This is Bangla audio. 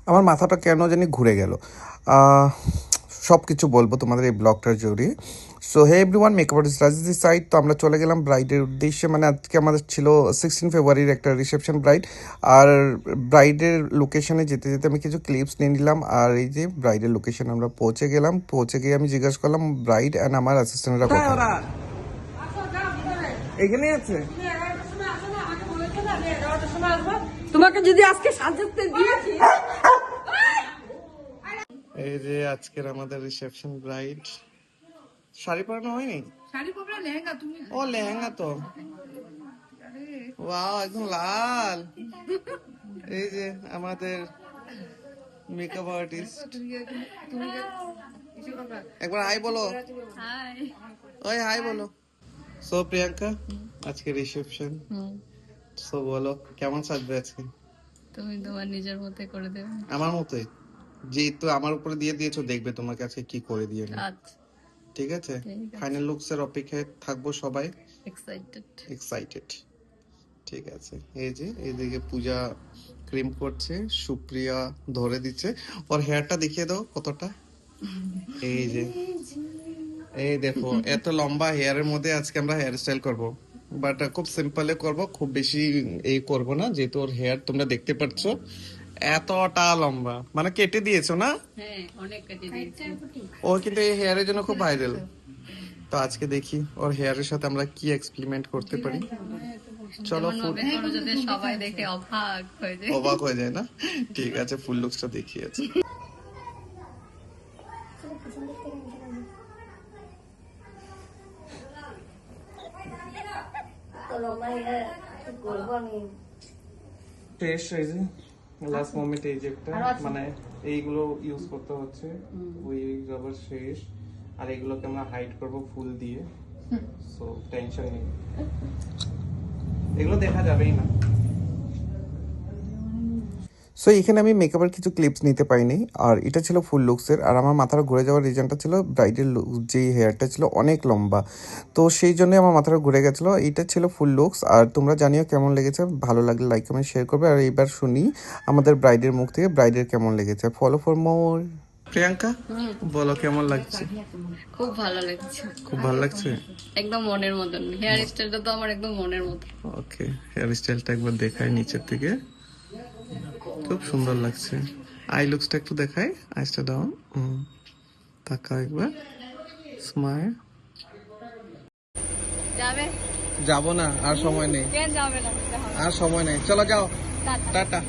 আমার মাথাটা কেন জানি ঘুরে গেল। সব কিছু বলবো তোমাদের এই ব্লগটার জড়িয়ে। So hey everyone, makeup artist রাজনীতি সাইড। তো আমরা চলে গেলাম ব্রাইডের উদ্দেশ্যে, মানে আজকে আমাদের ছিল 16 ফেব্রুয়ারির একটা রিসেপশন ব্রাইড। আর ব্রাইডের লোকেশনে যেতে যেতে আমি কিছু ক্লিপস নিয়ে নিলাম। আর এই যে ব্রাইডের লোকেশনে আমরা পৌঁছে গেলাম। পৌঁছে গিয়ে আমি জিজ্ঞাসা করলাম ব্রাইড অ্যান্ড আমার অ্যাসিস্ট্যান্টরা কোথায়। এখানে আছে। তোমাকে যদি আজকে সাজাতে দিয়েছি। এই যে আজকের আমাদের রিসেপশন ব্রাইড। শাড়ি পরানো হয়নি? শাড়ি পরা লেহেঙ্গা তুমি। ও লেহেঙ্গা তো, ওয়াও একদম লাল। এই যে আমাদের মেকআপ আর্টিস্ট। একবার হাই বলো। হাই। ওই হাই বলো। সো প্রিয়াঙ্কা, আজকে রিসেপশন। সো বলো কেমন সাজবে আজকে? তুমি তোমার নিজের মতে করে দেবে। আমার মতোই, যেহেতু আমার উপরে দিয়ে দিয়েছো, দেখবে তোমাকে আজকে কি করে দিয়ে। আচ্ছা ঠিক আছে, ফাইনাল লুকস এর অপেক্ষায় থাকবো সবাই, এক্সাইটেড। ঠিক আছে, এই যে এইদিকে পূজা ক্রিম করছে, সুপ্রিয়া ধরে দিচ্ছে। ওর হেয়ারটা দেখিয়ে দাও কতটা। এই যে এই দেখো, এত লম্বা হেয়ারের মধ্যে আজকে আমরা হেয়ার স্টাইল করবো, বাট খুব সিম্পলে করব, খুব বেশি এই করব না, যেহেতু ওর হেয়ার তোমরা দেখতে পাচ্ছ এতটা লম্বা, মানে কেটে দিয়েছো না? হ্যাঁ, অনেক কেটে দিয়েছি। ও কিন্তু এই হেয়ারের জন্য খুব ভাইরাল। তো আজকে দেখি ওর হেয়ারের সাথে আমরা কি এক্সপেরিমেন্ট করতে পারি। চলো, সবাই দেখে অবাক হয়ে যায় না? ঠিক আছে, ফুল লুকসটা দেখিয়েছি। শেষ হয়েছে, লাস্ট মোমেন্ট এই যে একটা, মানে এইগুলো ইউজ করতে হচ্ছে, ওই রাবার শেষ। আর এগুলোকে আমরা হাইড করব ফুল দিয়ে, সো টেনশন নেই, এগুলো দেখা যাবেই না। সো এখানে আমি মেকআপের কিছু ক্লিপস নিতে পাইনি, আর এটা ছিল ফুল লুকসের। আর আমার মাথাটা ঘুরে যাওয়ার রিজনটা ছিল ব্রাইডের যে হেয়ারটা ছিল অনেক লম্বা, তো সেই জন্য আমার মাথাটা ঘুরে গেছিলো। এইটা ছিল ফুল লুকস। আর তোমরা জানিও কেমন লেগেছে, ভালো লাগলে লাইক কমেন্ট শেয়ার করবে। আর এইবার শুনি আমাদের ব্রাইডের মুখ থেকে ব্রাইডের কেমন লেগেছে। Follow for more. প্রিয়াঙ্কা, বলো কেমন লাগছে? খুব ভালো লাগছে। খুব ভালো লাগছে, একদম মনের মতন। হেয়ার স্টাইলটা তো আমার একদম মনের মতো। ওকে, হেয়ার স্টাইলটা একবার দেখাই নিচের থেকে, খুব সুন্দর লাগছে। আই লুকসটা একটু দেখাই, আইসটা দাও, তাকাও একবার, স্মাইল। যাবে? যাবো না, আর সময় নেই, কেন যাবে না? আর সময় নেই, চলো যাও, টাটা।